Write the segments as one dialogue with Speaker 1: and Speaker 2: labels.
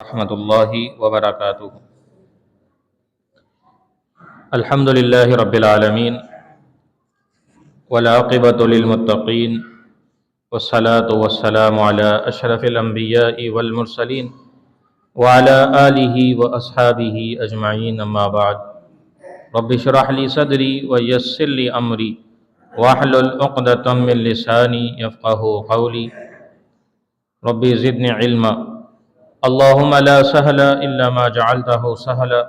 Speaker 1: ورحمۃ اللہ وبرکاتہ۔ الحمد للہ رب العالمین والعاقبۃ للمتقین والصلاة والسلام علی اشرف الانبیاء والمرسلین وعلی آلہ واصحابہ اجمعین، اما بعد۔ رب اشرح لی صدری ویسر لی امری واحلل عقدۃ من لسانی یفقہوا قولی۔ رب زدنی علما، اللہم لا سہل الا ما جعلتہ سہلا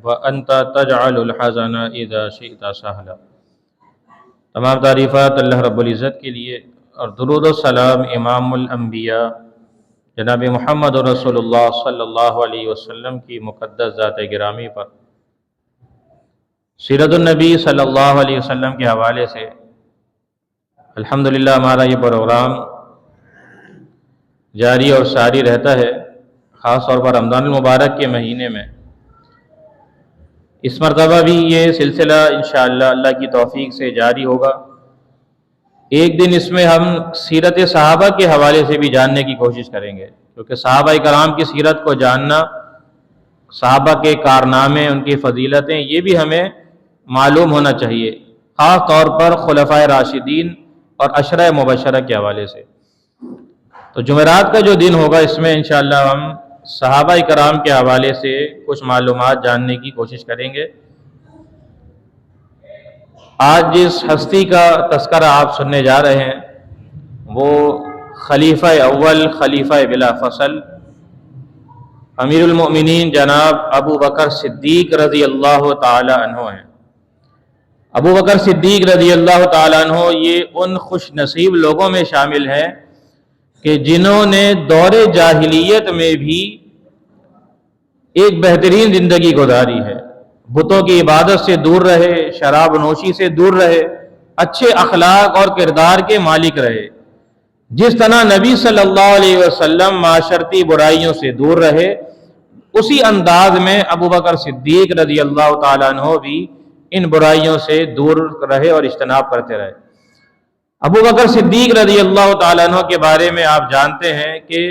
Speaker 1: وانت تجعل الحزن اذا شئت سہلا۔ تمام تعریفات اللہ رب العزت کے لیے، اور درود و سلام امام الانبیاء جناب محمد رسول اللہ صلی اللہ علیہ وسلم کی مقدس ذات گرامی پر۔ سیرت النبی صلی اللہ علیہ وسلم کے حوالے سے الحمدللہ ہمارا یہ پروگرام جاری اور ساری رہتا ہے، خاص طور پر رمضان المبارک کے مہینے میں۔ اس مرتبہ بھی یہ سلسلہ انشاءاللہ اللہ کی توفیق سے جاری ہوگا۔ ایک دن اس میں ہم سیرت صحابہ کے حوالے سے بھی جاننے کی کوشش کریں گے، کیونکہ صحابہ کرام کی سیرت کو جاننا، صحابہ کے کارنامے، ان کی فضیلتیں، یہ بھی ہمیں معلوم ہونا چاہیے، خاص طور پر خلفائے راشدین اور عشرہ مبشرہ کے حوالے سے۔ تو جمعرات کا جو دن ہوگا، اس میں انشاءاللہ ہم صحابہ کرام کے حوالے سے کچھ معلومات جاننے کی کوشش کریں گے۔ آج جس ہستی کا تذکرہ آپ سننے جا رہے ہیں وہ خلیفہ اول، خلیفہ بلا فصل، امیر المؤمنین جناب ابو بکر صدیق رضی اللہ تعالی عنہ ہیں۔ ابو بکر صدیق رضی اللہ تعالی عنہ یہ ان خوش نصیب لوگوں میں شامل ہیں کہ جنہوں نے دور جاہلیت میں بھی ایک بہترین زندگی گزاری ہے، بتوں کی عبادت سے دور رہے، شراب نوشی سے دور رہے، اچھے اخلاق اور کردار کے مالک رہے۔ جس طرح نبی صلی اللہ علیہ وسلم معاشرتی برائیوں سے دور رہے، اسی انداز میں ابو بکر صدیق رضی اللہ تعالیٰ عنہ بھی ان برائیوں سے دور رہے اور اجتناب کرتے رہے۔ ابو بکر صدیق رضی اللہ تعالیٰ عنہ کے بارے میں آپ جانتے ہیں کہ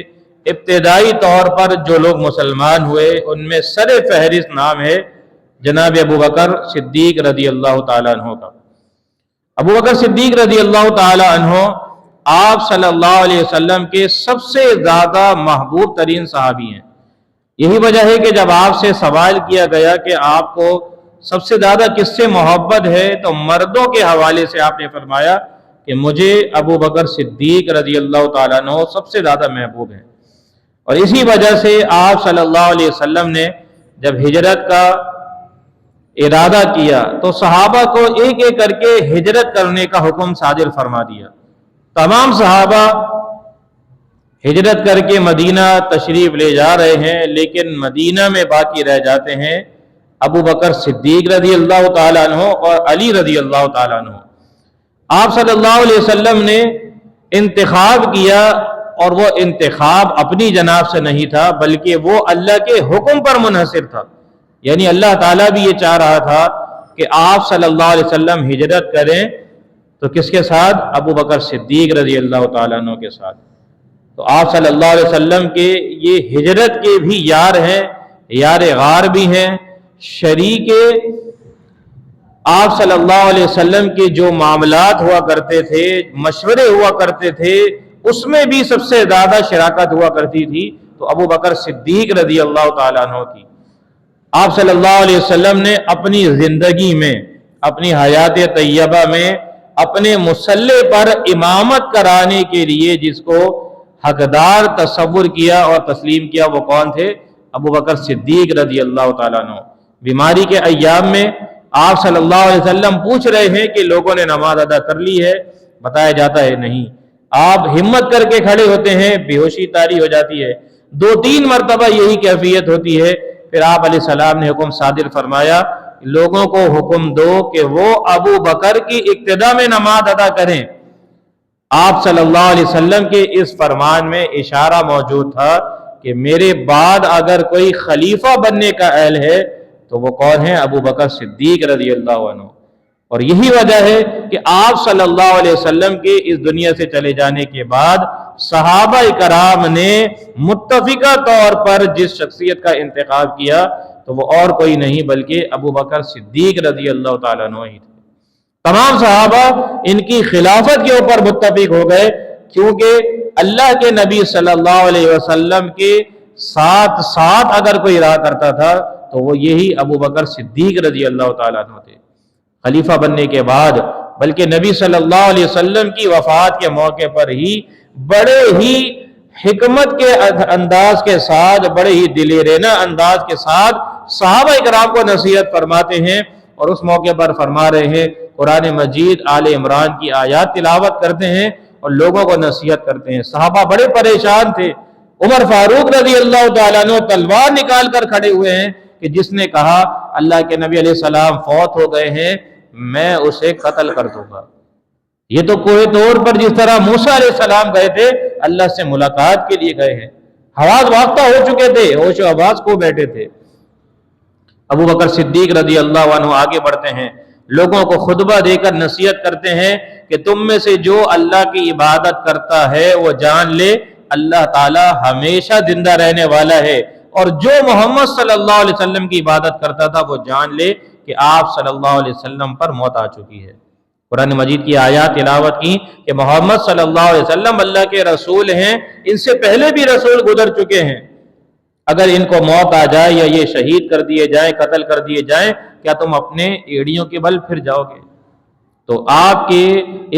Speaker 1: ابتدائی طور پر جو لوگ مسلمان ہوئے ان میں سر فہرست نام ہے جناب ابو بکر صدیق رضی اللہ تعالیٰ عنہ کا۔ ابو بکر صدیق رضی اللہ تعالیٰ عنہ آپ صلی اللہ علیہ وسلم کے سب سے زیادہ محبوب ترین صحابی ہیں۔ یہی وجہ ہے کہ جب آپ سے سوال کیا گیا کہ آپ کو سب سے زیادہ کس سے محبت ہے، تو مردوں کے حوالے سے آپ نے فرمایا کہ مجھے ابو بکر صدیق رضی اللہ تعالیٰ عنہ سب سے زیادہ محبوب ہیں۔ اور اسی وجہ سے آپ صلی اللہ علیہ وسلم نے جب ہجرت کا ارادہ کیا تو صحابہ کو ایک ایک کر کے ہجرت کرنے کا حکم صادر فرما دیا۔ تمام صحابہ ہجرت کر کے مدینہ تشریف لے جا رہے ہیں، لیکن مدینہ میں باقی رہ جاتے ہیں ابو بکر صدیق رضی اللہ تعالیٰ عنہ اور علی رضی اللہ تعالیٰ عنہ۔ آپ صلی اللہ علیہ وسلم نے انتخاب کیا، اور وہ انتخاب اپنی جناب سے نہیں تھا بلکہ وہ اللہ کے حکم پر منحصر تھا۔ یعنی اللہ تعالیٰ بھی یہ چاہ رہا تھا کہ آپ صلی اللہ علیہ وسلم ہجرت کریں، تو کس کے ساتھ؟ ابو بکر صدیق رضی اللہ تعالیٰ عنہ کے ساتھ۔ تو آپ صلی اللہ علیہ وسلم کے یہ ہجرت کے بھی یار ہیں، یار غار بھی ہیں، شریک آپ صلی اللہ علیہ وسلم کے جو معاملات ہوا کرتے تھے، مشورے ہوا کرتے تھے، اس میں بھی سب سے زیادہ شراکت ہوا کرتی تھی تو ابو بکر صدیق رضی اللہ تعالیٰ عنہ کی۔ آپ صلی اللہ علیہ وسلم نے اپنی زندگی میں، اپنی حیات طیبہ میں، اپنے مصلح پر امامت کرانے کے لیے جس کو حقدار تصور کیا اور تسلیم کیا، وہ کون تھے؟ ابو بکر صدیق رضی اللہ تعالیٰ عنہ۔ بیماری کے ایام میں آپ صلی اللہ علیہ وسلم پوچھ رہے ہیں کہ لوگوں نے نماز ادا کر لی ہے؟ بتایا جاتا ہے نہیں۔ آپ ہمت کر کے کھڑے ہوتے ہیں، بے ہوشی طاری ہو جاتی ہے، 2-3 مرتبہ یہی کیفیت ہوتی ہے۔ پھر آپ علیہ السلام نے حکم صادر فرمایا، لوگوں کو حکم دو کہ وہ ابو بکر کی اقتداء میں نماز ادا کریں۔ آپ صلی اللہ علیہ وسلم کے اس فرمان میں اشارہ موجود تھا کہ میرے بعد اگر کوئی خلیفہ بننے کا اہل ہے تو وہ کون ہے؟ ابو بکر صدیق رضی اللہ عنہ۔ اور یہی وجہ ہے کہ آپ صلی اللہ علیہ وسلم کے اس دنیا سے چلے جانے کے بعد صحابہ کرام نے متفقہ طور پر جس شخصیت کا انتخاب کیا تو وہ اور کوئی نہیں بلکہ ابو بکر صدیق رضی اللہ تعالیٰ عنہ ہی تھے۔ تمام صحابہ ان کی خلافت کے اوپر متفق ہو گئے، کیونکہ اللہ کے نبی صلی اللہ علیہ وسلم کے ساتھ ساتھ اگر کوئی رہا کرتا تھا تو وہ یہی ابو بکر صدیق رضی اللہ تعالیٰ عنہ تھے۔ خلیفہ بننے کے بعد بلکہ نبی صلی اللہ علیہ وسلم کی وفات کے موقع پر ہی بڑے ہی حکمت کے انداز کے ساتھ، بڑے ہی دلیرانہ انداز کے ساتھ صحابہ کرام کو نصیحت فرماتے ہیں، اور اس موقع پر فرما رہے ہیں قرآن مجید آل عمران کی آیات تلاوت کرتے ہیں اور لوگوں کو نصیحت کرتے ہیں۔ صحابہ بڑے پریشان تھے۔ عمر فاروق رضی اللہ تعالیٰ عنہ تلوار نکال کر کھڑے ہوئے ہیں کہ جس نے کہا اللہ کے نبی علیہ السلام فوت ہو گئے ہیں میں اسے قتل کر دوں گا۔ یہ تو کوہ طور پر جس طرح موسیٰ علیہ السلام گئے تھے اللہ سے ملاقات کے لیے گئے ہیں، حواس واختہ ہو چکے تھے، ہوش و حواس کھو بیٹھے تھے۔ ابو بکر صدیق رضی اللہ عنہ آگے بڑھتے ہیں، لوگوں کو خطبہ دے کر نصیحت کرتے ہیں کہ تم میں سے جو اللہ کی عبادت کرتا ہے وہ جان لے اللہ تعالی ہمیشہ زندہ رہنے والا ہے، اور جو محمد صلی اللہ علیہ وسلم کی عبادت کرتا تھا وہ جان لے کہ آپ صلی اللہ علیہ وسلم پر موت آ چکی ہے۔ قرآن مجید کی آیات تلاوت کی کہ محمد صلی اللہ علیہ وسلم اللہ کے رسول ہیں، ان سے پہلے بھی رسول گزر چکے ہیں، اگر ان کو موت آ جائے یا یہ شہید کر دیے جائیں، قتل کر دیے جائیں، کیا تم اپنے ایڑیوں کے بل پھر جاؤ گے؟ تو آپ کے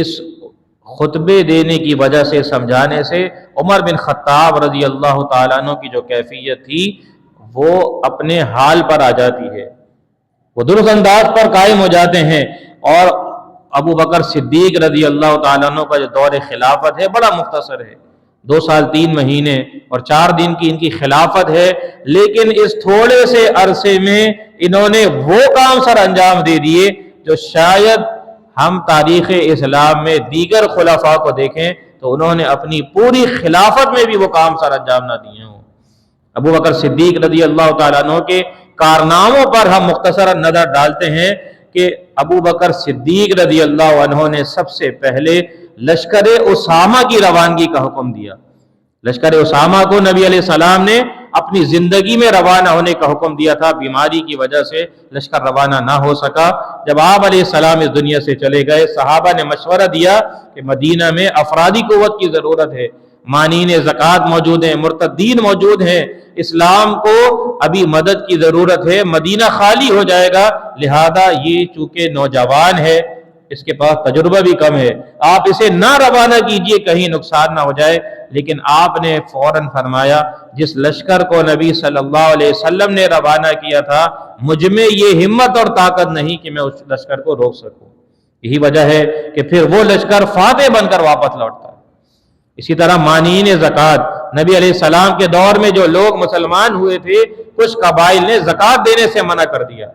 Speaker 1: اس خطبے دینے کی وجہ سے، سمجھانے سے عمر بن خطاب رضی اللہ تعالیٰ عنہ کی جو کیفیت تھی وہ اپنے حال پر آ جاتی ہے، وہ درست انداز پر قائم ہو جاتے ہیں۔ اور ابو بکر صدیق رضی اللہ تعالیٰ عنہ کا جو دور خلافت ہے بڑا مختصر ہے، 2 سال 3 مہینے اور 4 دن کی ان کی خلافت ہے، لیکن اس تھوڑے سے عرصے میں انہوں نے وہ کام سر انجام دے دیے جو شاید ہم تاریخ اسلام میں دیگر خلفاء کو دیکھیں تو انہوں نے اپنی پوری خلافت میں بھی وہ کام سر انجام نہ دیے ہوں۔ ابو بکر صدیق رضی اللہ تعالیٰ عنہ کے کارناموں پر ہم مختصرا نظر ڈالتے ہیں کہ ابو بکر صدیق رضی اللہ عنہ نے سب سے پہلے لشکر اسامہ کی روانگی کا حکم دیا۔ لشکر اسامہ کو نبی علیہ السلام نے اپنی زندگی میں روانہ ہونے کا حکم دیا تھا، بیماری کی وجہ سے لشکر روانہ نہ ہو سکا۔ جب آپ علیہ السلام اس دنیا سے چلے گئے، صحابہ نے مشورہ دیا کہ مدینہ میں افرادی قوت کی ضرورت ہے، مانین زکوٰۃ موجود ہیں، مرتدین موجود ہیں، اسلام کو ابھی مدد کی ضرورت ہے، مدینہ خالی ہو جائے گا، لہذا یہ چونکہ نوجوان ہے، اس کے پاس تجربہ بھی کم ہے، آپ اسے نہ روانہ کیجئے کہیں نقصان نہ ہو جائے۔ لیکن آپ نے فوراً فرمایا جس لشکر کو نبی صلی اللہ علیہ وسلم نے روانہ کیا تھا مجھ میں یہ ہمت اور طاقت نہیں کہ میں اس لشکر کو روک سکوں، یہی وجہ ہے کہ پھر وہ لشکر فاتح بن کر واپس لوٹتا ہے۔ اسی طرح مانعین زکوٰۃ، نبی علیہ السلام کے دور میں جو لوگ مسلمان ہوئے تھے کچھ قبائل نے زکوٰۃ دینے سے منع کر دیا۔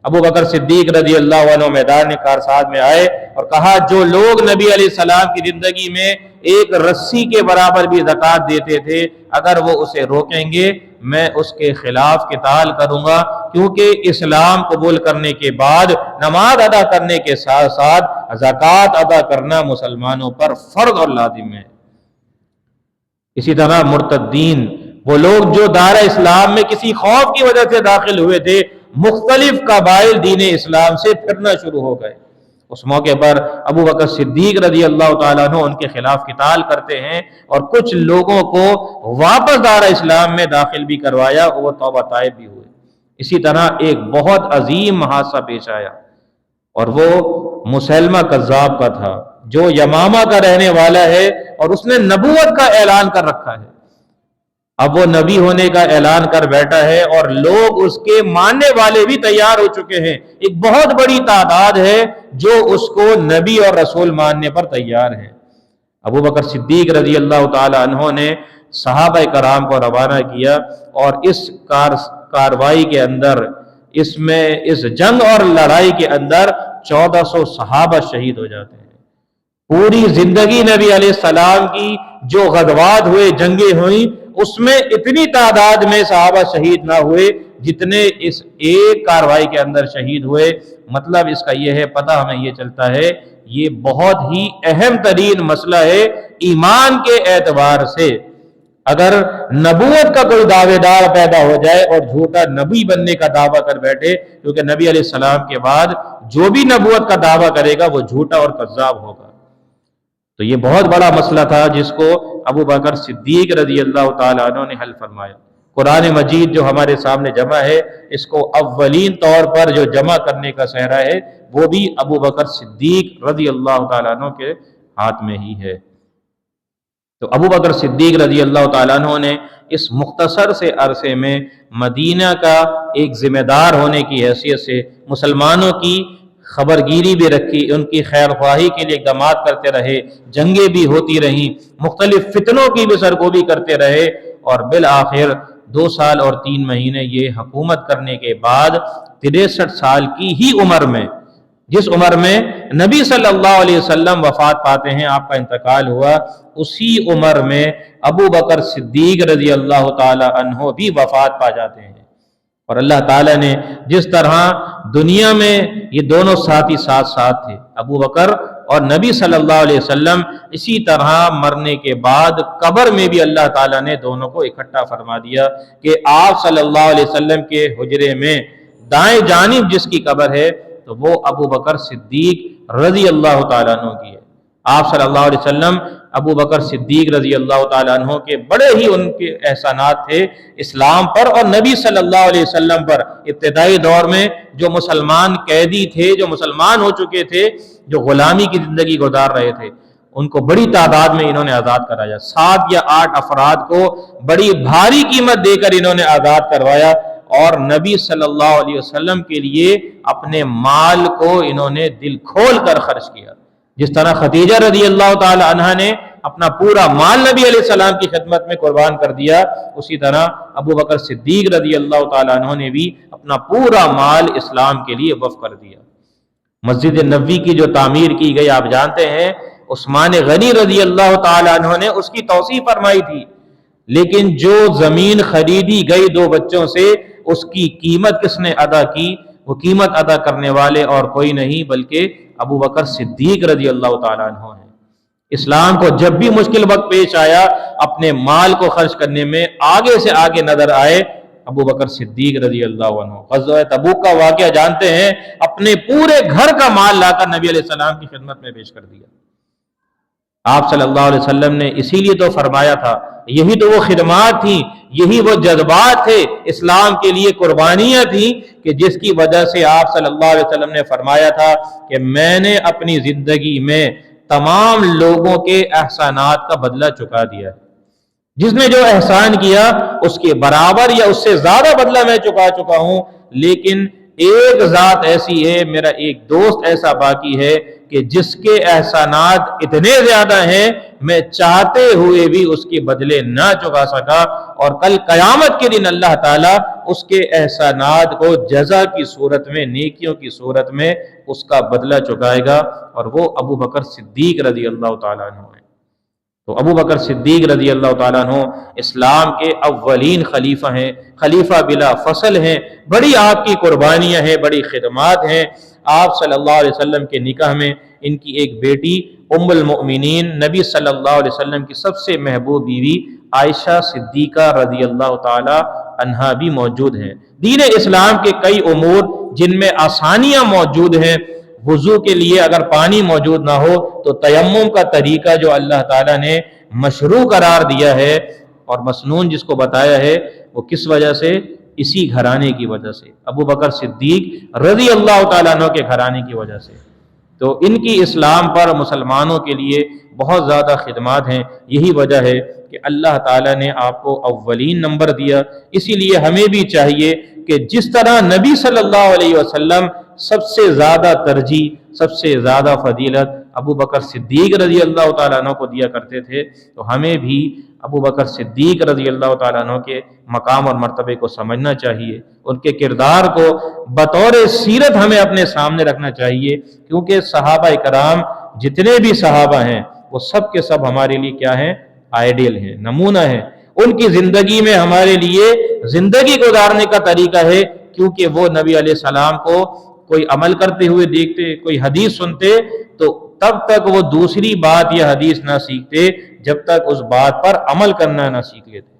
Speaker 1: ابو بکر صدیق رضی اللہ عنہ میدان کارساز میں آئے اور کہا جو لوگ نبی علیہ السلام کی زندگی میں ایک رسی کے برابر بھی زکوٰۃ دیتے تھے اگر وہ اسے روکیں گے میں اس کے خلاف قتال کروں گا، کیونکہ اسلام قبول کرنے کے بعد نماز ادا کرنے کے ساتھ ساتھ زکوٰۃ ادا کرنا مسلمانوں پر فرض اور لازم ہے۔ اسی طرح مرتدین، وہ لوگ جو دار اسلام میں کسی خوف کی وجہ سے داخل ہوئے تھے، مختلف قبائل دین اسلام سے پھرنا شروع ہو گئے، اس موقع پر ابو بکر صدیق رضی اللہ تعالیٰ عنہ ان کے خلاف قتال کرتے ہیں اور کچھ لوگوں کو واپس دار اسلام میں داخل بھی کروایا، وہ توبہ طائب بھی ہوئے۔ اسی طرح ایک بہت عظیم حادثہ پیش آیا اور وہ مسیلمہ کذاب کا تھا جو یمامہ کا رہنے والا ہے اور اس نے نبوت کا اعلان کر رکھا ہے۔ اب وہ نبی ہونے کا اعلان کر بیٹھا ہے اور لوگ اس کے ماننے والے بھی تیار ہو چکے ہیں، ایک بہت بڑی تعداد ہے جو اس کو نبی اور رسول ماننے پر تیار ہیں۔ ابو بکر صدیق رضی اللہ تعالی عنہ نے صحابہ کرام کو روانہ کیا اور اس کاروائی کے اندر اس جنگ اور لڑائی کے اندر 1400 صحابہ شہید ہو جاتے ہیں۔ پوری زندگی نبی علیہ السلام کی جو غزوات ہوئے، جنگیں ہوئیں، اس میں اتنی تعداد میں صحابہ شہید نہ ہوئے جتنے اس ایک کاروائی کے اندر شہید ہوئے۔ مطلب اس کا یہ ہے، پتہ ہمیں یہ چلتا ہے یہ بہت ہی اہم ترین مسئلہ ہے ایمان کے اعتبار سے۔ اگر نبوت کا کوئی دعوے دار پیدا ہو جائے اور جھوٹا نبی بننے کا دعویٰ کر بیٹھے، کیونکہ نبی علیہ السلام کے بعد جو بھی نبوت کا دعویٰ کرے گا وہ جھوٹا اور کذاب ہوگا۔ تو یہ بہت بڑا مسئلہ تھا جس کو ابو بکر صدیق رضی اللہ تعالیٰ عنہ نے حل فرمایا۔ قرآن مجید جو ہمارے سامنے جمع ہے، اس کو اولین طور پر جو جمع کرنے کا صحرا ہے وہ بھی ابو بکر صدیق رضی اللہ تعالیٰ عنہ کے ہاتھ میں ہی ہے۔ تو ابو بکر صدیق رضی اللہ تعالیٰ عنہ نے اس مختصر سے عرصے میں مدینہ کا ایک ذمہ دار ہونے کی حیثیت سے مسلمانوں کی خبرگیری بھی رکھی، ان کی خیر خواہی کے لیے اقدامات کرتے رہے، جنگیں بھی ہوتی رہیں، مختلف فتنوں کی بھی سرگوبی کرتے رہے، اور بالآخر 2 سال اور 3 مہینے یہ حکومت کرنے کے بعد 63 سال کی ہی عمر میں، جس عمر میں نبی صلی اللہ علیہ وسلم وفات پاتے ہیں، آپ کا انتقال ہوا، اسی عمر میں ابو بکر صدیق رضی اللہ تعالی عنہ بھی وفات پا جاتے ہیں۔ اور اللہ تعالیٰ نے جس طرح دنیا میں یہ دونوں ساتھی ساتھ ساتھ تھے، ابو بکر اور نبی صلی اللہ علیہ وسلم، اسی طرح مرنے کے بعد قبر میں بھی اللہ تعالیٰ نے دونوں کو اکٹھا فرما دیا کہ آپ صلی اللہ علیہ وسلم کے حجرے میں دائیں جانب جس کی قبر ہے تو وہ ابو بکر صدیق رضی اللہ تعالیٰ عنہ کی ہے۔ آپ صلی اللہ علیہ وسلم ابو بکر صدیق رضی اللہ تعالیٰ عنہ کے بڑے ہی ان کے احسانات تھے اسلام پر اور نبی صلی اللہ علیہ وسلم پر۔ ابتدائی دور میں جو مسلمان قیدی تھے، جو مسلمان ہو چکے تھے، جو غلامی کی زندگی گزار رہے تھے، ان کو بڑی تعداد میں انہوں نے آزاد کرایا۔ 7 یا 8 افراد کو بڑی بھاری قیمت دے کر انہوں نے آزاد کروایا، اور نبی صلی اللہ علیہ وسلم کے لیے اپنے مال کو انہوں نے دل کھول کر خرچ کیا۔ جس طرح خدیجہ رضی اللہ تعالی عنہ نے اپنا پورا مال نبی علیہ السلام کی خدمت میں قربان کر دیا، اسی طرح ابو بکر صدیق رضی اللہ تعالی عنہ نے بھی اپنا پورا مال اسلام کے لیے وقف کر دیا۔ مسجد نبوی کی جو تعمیر کی گئی آپ جانتے ہیں، عثمان غنی رضی اللہ تعالی عنہ نے اس کی توسیع فرمائی تھی، لیکن جو زمین خریدی گئی 2 بچوں سے، اس کی قیمت کس نے ادا کی؟ وہ قیمت ادا کرنے والے اور کوئی نہیں بلکہ ابو بکر صدیق رضی اللہ تعالیٰ عنہ ہیں۔ اسلام کو جب بھی مشکل وقت پیش آیا، اپنے مال کو خرچ کرنے میں آگے سے آگے نظر آئے ابو بکر صدیق رضی اللہ عنہ۔ غزوہ تبوک کا واقعہ جانتے ہیں، اپنے پورے گھر کا مال لا کر نبی علیہ السلام کی خدمت میں پیش کر دیا۔ آپ صلی اللہ علیہ وسلم نے اسی لیے تو فرمایا تھا، یہی تو وہ خدمات تھیں، یہی وہ جذبات تھے، اسلام کے لیے قربانیاں تھیں کہ جس کی وجہ سے آپ صلی اللہ علیہ وسلم نے فرمایا تھا کہ میں نے اپنی زندگی میں تمام لوگوں کے احسانات کا بدلہ چکا دیا ہے۔ جس نے جو احسان کیا اس کے برابر یا اس سے زیادہ بدلہ میں چکا ہوں، لیکن ایک ذات ایسی ہے، میرا ایک دوست ایسا باقی ہے کہ جس کے احسانات اتنے زیادہ ہیں میں چاہتے ہوئے بھی اس کے بدلے نہ چکا سکا، اور کل قیامت کے دن اللہ تعالیٰ اس کے احسانات کو جزا کی صورت میں، نیکیوں کی صورت میں اس کا بدلہ چکائے گا، اور وہ ابو بکر صدیق رضی اللہ تعالیٰ عنہ ہے۔ تو ابو بکر صدیق رضی اللہ تعالیٰ عنہ اسلام کے اولین خلیفہ ہیں، خلیفہ بلا فصل ہیں، بڑی آپ کی قربانیاں ہیں، بڑی خدمات ہیں۔ آپ صلی اللہ علیہ وسلم کے نکاح میں ان کی ایک بیٹی ام المؤمنین نبی صلی اللہ علیہ وسلم کی سب سے محبوب بیوی عائشہ صدیقہ رضی اللہ تعالی عنہا بھی موجود ہیں۔ دین اسلام کے کئی امور جن میں آسانیاں موجود ہیں، وضو کے لیے اگر پانی موجود نہ ہو تو تیمم کا طریقہ جو اللہ تعالیٰ نے مشروع قرار دیا ہے اور مسنون جس کو بتایا ہے، وہ کس وجہ سے؟ اسی گھرانے کی وجہ سے، ابو بکر صدیق رضی اللہ تعالیٰ عنہ کے گھرانے کی وجہ سے۔ تو ان کی اسلام پر مسلمانوں کے لیے بہت زیادہ خدمات ہیں، یہی وجہ ہے کہ اللہ تعالیٰ نے آپ کو اولین نمبر دیا۔ اسی لیے ہمیں بھی چاہیے کہ جس طرح نبی صلی اللہ علیہ وسلم سب سے زیادہ ترجیح، سب سے زیادہ فضیلت ابو بکر صدیق رضی اللہ تعالیٰ عنہ کو دیا کرتے تھے، تو ہمیں بھی ابو بکر صدیق رضی اللہ تعالیٰ عنہ کے مقام اور مرتبے کو سمجھنا چاہیے، ان کے کردار کو بطور سیرت ہمیں اپنے سامنے رکھنا چاہیے، کیونکہ صحابہ کرام جتنے بھی صحابہ ہیں وہ سب کے سب ہمارے لیے کیا ہیں؟ آئیڈیل ہیں، نمونہ ہیں۔ ان کی زندگی میں ہمارے لیے زندگی گزارنے کا طریقہ ہے، کیونکہ وہ نبی علیہ السلام کو کوئی عمل کرتے ہوئے دیکھتے، کوئی حدیث سنتے تو تب تک وہ دوسری بات یا حدیث نہ سیکھتے جب تک اس بات پر عمل کرنا نہ سیکھ لیتے۔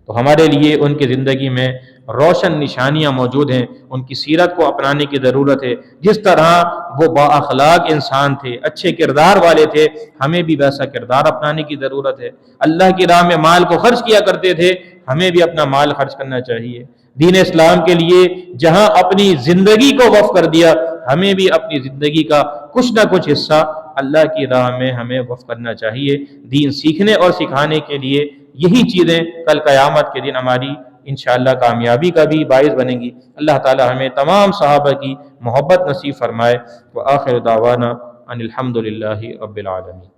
Speaker 1: تو ہمارے لیے ان کی زندگی میں روشن نشانیاں موجود ہیں، ان کی سیرت کو اپنانے کی ضرورت ہے۔ جس طرح وہ با اخلاق انسان تھے، اچھے کردار والے تھے، ہمیں بھی ویسا کردار اپنانے کی ضرورت ہے۔ اللہ کی راہ میں مال کو خرچ کیا کرتے تھے، ہمیں بھی اپنا مال خرچ کرنا چاہیے۔ دین اسلام کے لیے جہاں اپنی زندگی کو وقف کر دیا، ہمیں بھی اپنی زندگی کا کچھ نہ کچھ حصہ اللہ کی راہ میں ہمیں وقف کرنا چاہیے۔ دین سیکھنے اور سکھانے کے لیے یہی چیزیں کل قیامت کے دن ہماری انشاءاللہ کامیابی کا بھی باعث بنیں گی۔ اللہ تعالی ہمیں تمام صحابہ کی محبت نصیب فرمائے۔ وآخر دعوانا ان الحمد للہ رب العالمین۔